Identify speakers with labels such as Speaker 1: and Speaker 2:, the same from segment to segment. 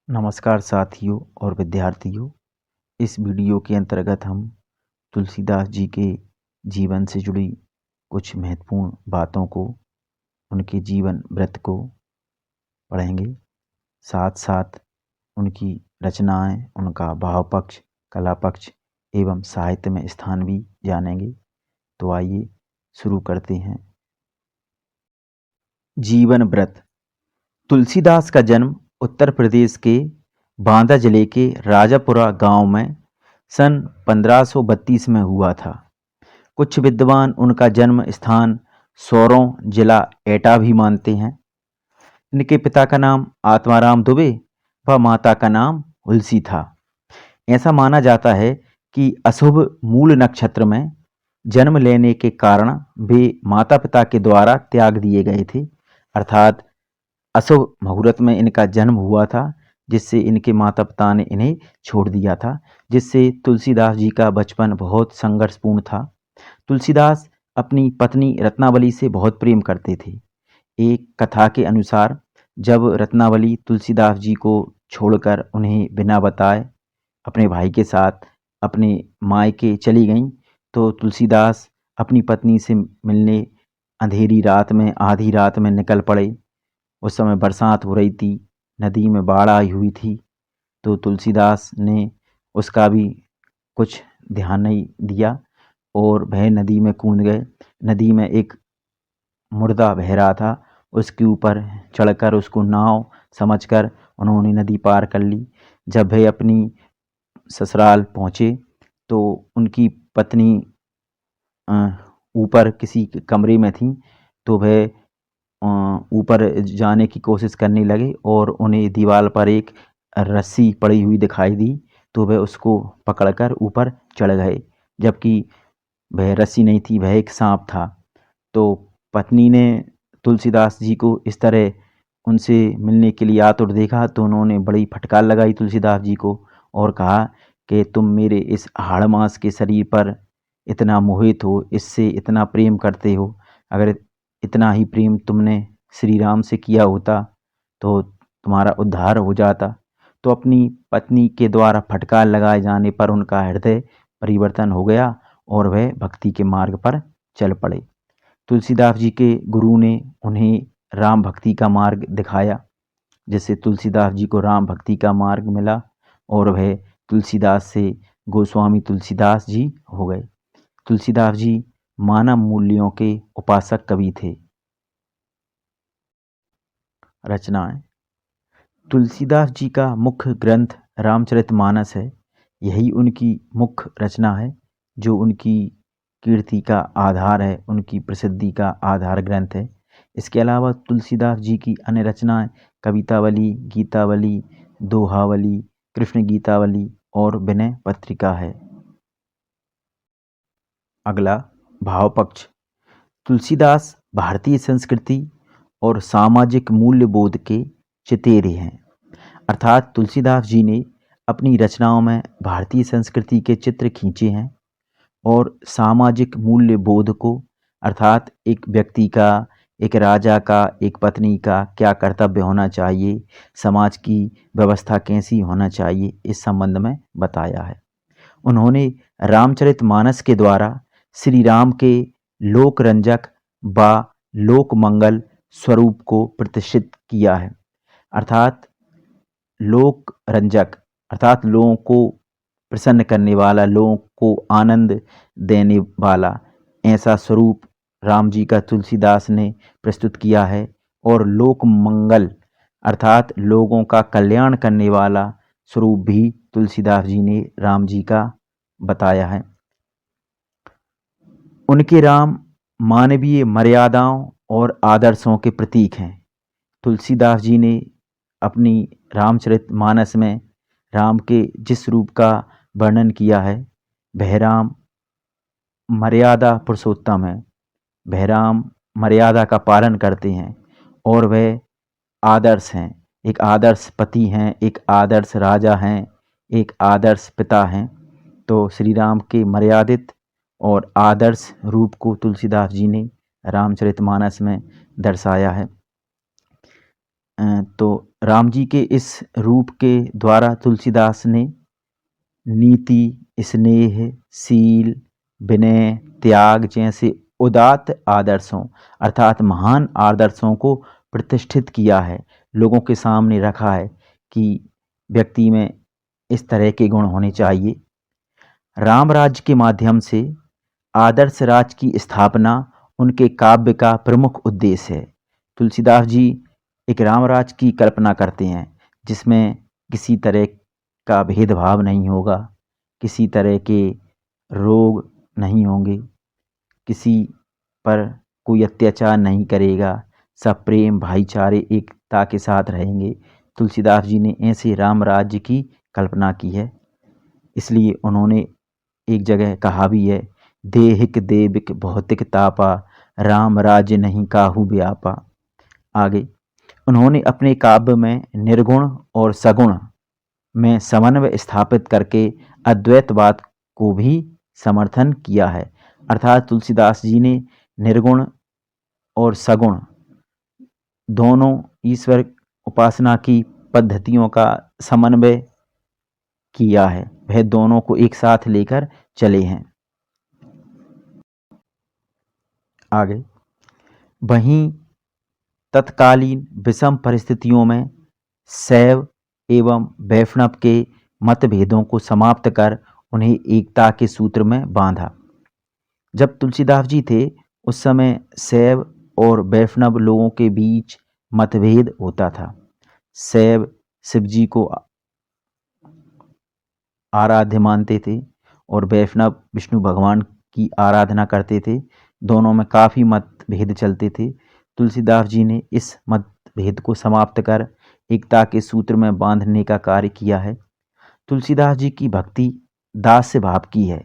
Speaker 1: नमस्कार साथियों और विद्यार्थियों। इस वीडियो के अंतर्गत हम तुलसीदास जी के जीवन से जुड़ी कुछ महत्वपूर्ण बातों को, उनके जीवन वृत्त को पढ़ेंगे। साथ साथ उनकी रचनाएं, उनका भाव पक्ष, कला पक्ष एवं साहित्य में स्थान भी जानेंगे। तो आइए शुरू करते हैं। जीवन वृत्त। तुलसीदास का जन्म उत्तर प्रदेश के बांदा जिले के राजापुरा गांव में सन 1532 में हुआ था। कुछ विद्वान उनका जन्म स्थान सोरों जिला एटा भी मानते हैं। इनके पिता का नाम आत्माराम दुबे व माता का नाम हुलसी था। ऐसा माना जाता है कि अशुभ मूल नक्षत्र में जन्म लेने के कारण वे माता पिता के द्वारा त्याग दिए गए थे, अर्थात अशुभ मुहूर्त में इनका जन्म हुआ था, जिससे इनके माता पिता ने इन्हें छोड़ दिया था, जिससे तुलसीदास जी का बचपन बहुत संघर्षपूर्ण था। तुलसीदास अपनी पत्नी रत्नावली से बहुत प्रेम करते थे। एक कथा के अनुसार जब रत्नावली तुलसीदास जी को छोड़कर उन्हें बिना बताए अपने भाई के साथ अपने मायके चली गईं, तो तुलसीदास अपनी पत्नी से मिलने अंधेरी रात में, आधी रात में निकल पड़े। उस समय बरसात हो रही थी, नदी में बाढ़ आई हुई थी, तो तुलसीदास ने उसका भी कुछ ध्यान नहीं दिया और वह नदी में कूद गए। नदी में एक मुर्दा बह रहा था, उसके ऊपर चढ़कर उसको नाव समझकर उन्होंने नदी पार कर ली। जब वह अपनी ससुराल पहुँचे तो उनकी पत्नी ऊपर किसी कमरे में थी, तो वह ऊपर जाने की कोशिश करने लगे और उन्हें दीवार पर एक रस्सी पड़ी हुई दिखाई दी, तो वह उसको पकड़कर ऊपर चढ़ गए, जबकि वह रस्सी नहीं थी, वह एक सांप था। तो पत्नी ने तुलसीदास जी को इस तरह उनसे मिलने के लिए आतुर देखा, तो उन्होंने बड़ी फटकार लगाई तुलसीदास जी को और कहा कि तुम मेरे इस हाड़ मांस के शरीर पर इतना मोहित हो, इससे इतना प्रेम करते हो, अगर इतना ही प्रेम तुमने श्री राम से किया होता तो तुम्हारा उद्धार हो जाता। तो अपनी पत्नी के द्वारा फटकार लगाए जाने पर उनका हृदय परिवर्तन हो गया और वह भक्ति के मार्ग पर चल पड़े। तुलसीदास जी के गुरु ने उन्हें राम भक्ति का मार्ग दिखाया, जिससे तुलसीदास जी को राम भक्ति का मार्ग मिला और वह तुलसीदास से गोस्वामी तुलसीदास जी हो गए। तुलसीदास जी मानव मूल्यों के उपासक कवि थे। रचनाएं। तुलसीदास जी का मुख्य ग्रंथ रामचरितमानस है। यही उनकी मुख्य रचना है, जो उनकी कीर्ति का आधार है, उनकी प्रसिद्धि का आधार ग्रंथ है। इसके अलावा तुलसीदास जी की अन्य रचनाएं कवितावली, गीतावली, दोहावली, कृष्ण गीतावली और विनय पत्रिका है। अगला, भाव पक्ष। तुलसीदास भारतीय संस्कृति और सामाजिक मूल्यबोध के चितेरे हैं, अर्थात तुलसीदास जी ने अपनी रचनाओं में भारतीय संस्कृति के चित्र खींचे हैं और सामाजिक मूल्यबोध को, अर्थात एक व्यक्ति का, एक राजा का, एक पत्नी का क्या कर्तव्य होना चाहिए, समाज की व्यवस्था कैसी होना चाहिए, इस संबंध में बताया है। उन्होंने रामचरितमानस के द्वारा श्री राम के लोकरंजक व लोक मंगल स्वरूप को प्रतिष्ठित किया है, अर्थात लोक रंजक अर्थात लोगों को प्रसन्न करने वाला, लोगों को आनंद देने वाला ऐसा स्वरूप राम जी का तुलसीदास ने प्रस्तुत किया है। और लोक मंगल अर्थात लोगों का कल्याण करने वाला स्वरूप भी तुलसीदास जी ने राम जी का बताया है। उनके राम मानवीय मर्यादाओं और आदर्शों के प्रतीक हैं। तुलसीदास जी ने अपनी रामचरितमानस में राम के जिस रूप का वर्णन किया है, वह राम मर्यादा पुरुषोत्तम है। वह राम मर्यादा का पालन करते हैं और वह आदर्श हैं, एक आदर्श पति हैं, एक आदर्श राजा हैं, एक आदर्श पिता हैं। तो श्री राम के मर्यादित और आदर्श रूप को तुलसीदास जी ने रामचरितमानस में दर्शाया है। तो राम जी के इस रूप के द्वारा तुलसीदास ने नीति, स्नेह, शील, विनय, त्याग जैसे उदात्त आदर्शों अर्थात महान आदर्शों को प्रतिष्ठित किया है, लोगों के सामने रखा है कि व्यक्ति में इस तरह के गुण होने चाहिए। राम राज्य के माध्यम से आदर्श राज की स्थापना उनके काव्य का प्रमुख उद्देश्य है। तुलसीदास जी एक राम राज की कल्पना करते हैं जिसमें किसी तरह का भेदभाव नहीं होगा, किसी तरह के रोग नहीं होंगे, किसी पर कोई अत्याचार नहीं करेगा, सब प्रेम भाईचारे एकता के साथ रहेंगे। तुलसीदास जी ने ऐसे राम राज्य की कल्पना की है। इसलिए उन्होंने एक जगह कहा भी है, देहिक देविक भौतिक तापा, राम राज्य नहीं काहू व्यापा। आगे उन्होंने अपने काव्य में निर्गुण और सगुण में समन्वय स्थापित करके अद्वैतवाद को भी समर्थन किया है। अर्थात तुलसीदास जी ने निर्गुण और सगुण दोनों ईश्वर उपासना की पद्धतियों का समन्वय किया है, वह दोनों को एक साथ लेकर चले हैं। आगे वहीं तत्कालीन विषम परिस्थितियों में शैव एवं वैष्णव के मतभेदों को समाप्त कर उन्हें एकता के सूत्र में बांधा। जब तुलसीदास जी थे उस समय शैव और वैष्णव लोगों के बीच मतभेद होता था। शैव शिव जी को आराध्य मानते थे और वैष्णव विष्णु भगवान की आराधना करते थे। दोनों में काफ़ी मतभेद चलते थे। तुलसीदास जी ने इस मतभेद को समाप्त कर एकता के सूत्र में बांधने का कार्य किया है। तुलसीदास जी की भक्ति दास्य भाव की है,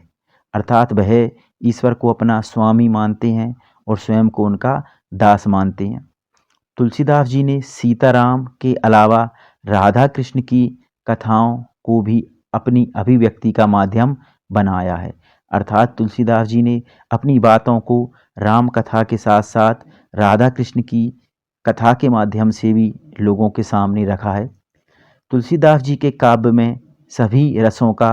Speaker 1: अर्थात वह ईश्वर को अपना स्वामी मानते हैं और स्वयं को उनका दास मानते हैं। तुलसीदास जी ने सीताराम के अलावा राधा कृष्ण की कथाओं को भी अपनी अभिव्यक्ति का माध्यम बनाया है। अर्थात तुलसीदास जी ने अपनी बातों को राम कथा के साथ साथ राधा कृष्ण की कथा के माध्यम से भी लोगों के सामने रखा है। तुलसीदास जी के काव्य में सभी रसों का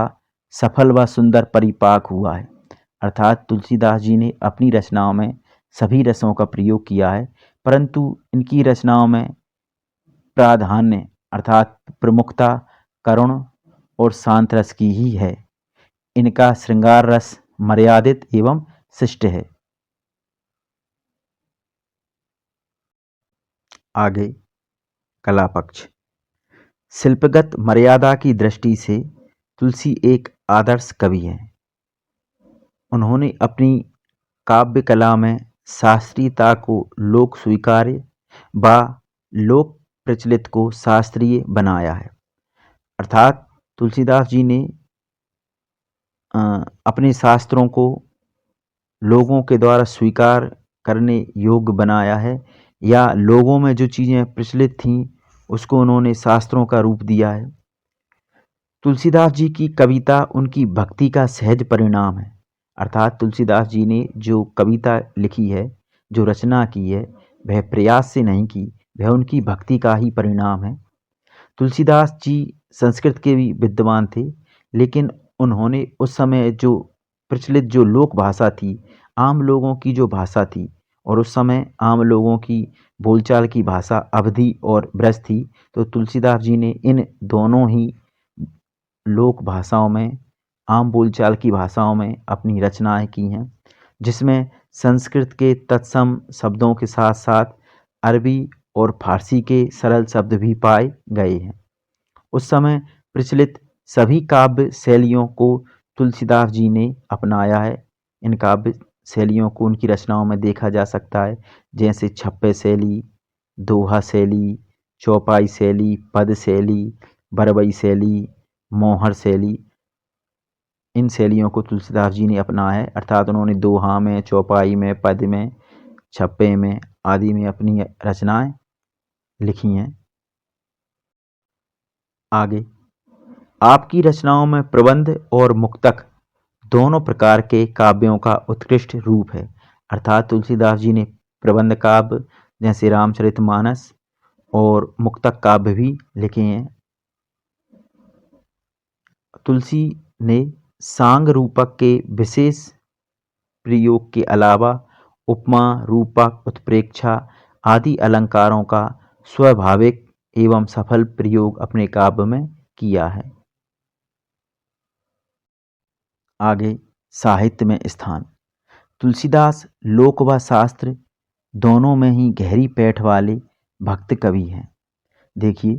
Speaker 1: सफल व सुंदर परिपाक हुआ है। अर्थात तुलसीदास जी ने अपनी रचनाओं में सभी रसों का प्रयोग किया है, परंतु इनकी रचनाओं में प्राधान्य अर्थात प्रमुखता करुण और शांत रस की ही है। इनका श्रृंगार रस मर्यादित एवं शिष्ट है। आगे कला पक्ष। शिल्पगत मर्यादा की दृष्टि से तुलसी एक आदर्श कवि हैं। उन्होंने अपनी काव्य कला में शास्त्रीयता को लोक स्वीकार्य व लोक प्रचलित को शास्त्रीय बनाया है। अर्थात तुलसीदास जी ने अपने शास्त्रों को लोगों के द्वारा स्वीकार करने योग्य बनाया है, या लोगों में जो चीज़ें प्रचलित थीं उसको उन्होंने शास्त्रों का रूप दिया है। तुलसीदास जी की कविता उनकी भक्ति का सहज परिणाम है। अर्थात तुलसीदास जी ने जो कविता लिखी है, जो रचना की है, वह प्रयास से नहीं की, वह उनकी भक्ति का ही परिणाम है। तुलसीदास जी संस्कृत के भी विद्वान थे, लेकिन उन्होंने उस समय जो प्रचलित जो लोक भाषा थी, आम लोगों की जो भाषा थी, और उस समय आम लोगों की बोलचाल की भाषा अवधी और ब्रज थी, तो तुलसीदास जी ने इन दोनों ही लोक भाषाओं में, आम बोलचाल की भाषाओं में अपनी रचनाएं की हैं, जिसमें संस्कृत के तत्सम शब्दों के साथ साथ अरबी और फारसी के सरल शब्द भी पाए गए हैं। उस समय प्रचलित सभी काव्य शैलियों को तुलसीदास जी ने अपनाया है। इन काव्य शैलियों को उनकी रचनाओं में देखा जा सकता है, जैसे छप्पे शैली, दोहा शैली, चौपाई शैली, पद शैली, बरबई शैली, मोहर शैली। इन शैलियों को तुलसीदास जी ने अपनाया है, अर्थात उन्होंने दोहा में, चौपाई में, पद में, छप्पे में आदि में अपनी रचनाएं लिखी हैं। आगे आपकी रचनाओं में प्रबंध और मुक्तक दोनों प्रकार के काव्यों का उत्कृष्ट रूप है। अर्थात तुलसीदास जी ने प्रबंध काव्य जैसे रामचरितमानस और मुक्तक काव्य भी लिखे हैं। तुलसी ने सांग रूपक के विशेष प्रयोग के अलावा उपमा, रूपक, उत्प्रेक्षा आदि अलंकारों का स्वाभाविक एवं सफल प्रयोग अपने काव्य में किया है। आगे साहित्य में स्थान। तुलसीदास लोक व शास्त्र दोनों में ही गहरी पैठ वाले भक्त कवि हैं। देखिए,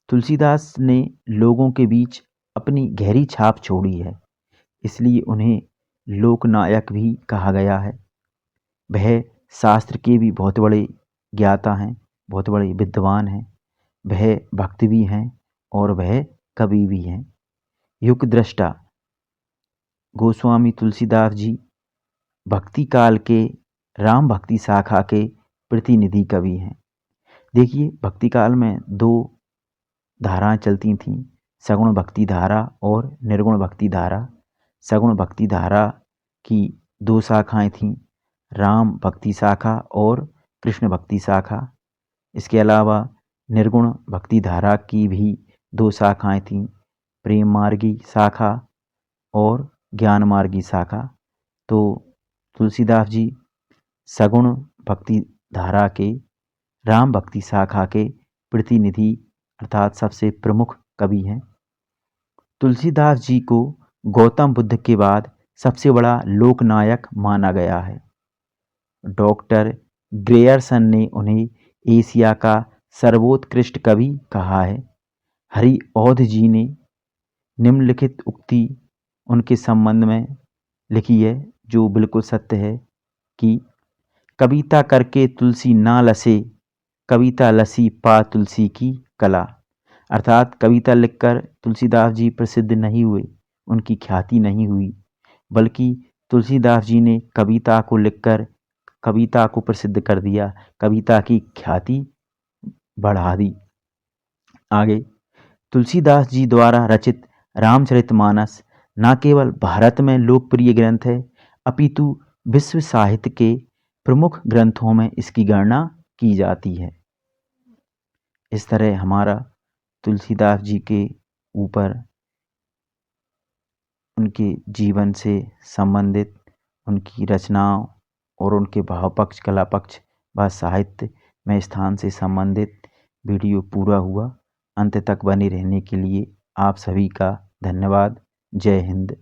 Speaker 1: तुलसीदास ने लोगों के बीच अपनी गहरी छाप छोड़ी है, इसलिए उन्हें लोकनायक भी कहा गया है। वह शास्त्र के भी बहुत बड़े ज्ञाता हैं, बहुत बड़े विद्वान हैं। वह भक्त भी हैं और वह कवि भी हैं। युग दृष्टा गोस्वामी तुलसीदास जी भक्ति काल के राम भक्ति शाखा के प्रतिनिधि कवि हैं। देखिए, भक्ति काल में दो धाराएं चलती थीं, सगुण भक्ति धारा और निर्गुण भक्ति धारा। सगुण भक्ति धारा की दो शाखाएं थीं, राम भक्ति शाखा और कृष्ण भक्ति शाखा। इसके अलावा निर्गुण भक्ति धारा की भी दो शाखाएं थीं, प्रेम मार्गी शाखा और ज्ञान मार्गी शाखा। तो तुलसीदास जी सगुण भक्ति धारा के राम भक्ति शाखा के प्रतिनिधि अर्थात सबसे प्रमुख कवि हैं। तुलसीदास जी को गौतम बुद्ध के बाद सबसे बड़ा लोकनायक माना गया है। डॉक्टर ग्रेयरसन ने उन्हें एशिया का सर्वोत्कृष्ट कवि कहा है। हरिऔध जी ने निम्नलिखित उक्ति उनके संबंध में लिखी है, जो बिल्कुल सत्य है कि कविता करके तुलसी ना लसे, कविता लसी पा तुलसी की कला। अर्थात कविता लिखकर तुलसीदास जी प्रसिद्ध नहीं हुए, उनकी ख्याति नहीं हुई, बल्कि तुलसीदास जी ने कविता को लिखकर कविता को प्रसिद्ध कर दिया, कविता की ख्याति बढ़ा दी। आगे, तुलसीदास जी द्वारा रचित रामचरितमानस न केवल भारत में लोकप्रिय ग्रंथ है, अपितु विश्व साहित्य के प्रमुख ग्रंथों में इसकी गणना की जाती है। इस तरह हमारा तुलसीदास जी के ऊपर उनके जीवन से संबंधित उनकी रचनाओं और उनके भाव पक्ष, कला पक्ष व साहित्य में स्थान से संबंधित वीडियो पूरा हुआ। अंत तक बने रहने के लिए आप सभी का धन्यवाद। जय हिंद।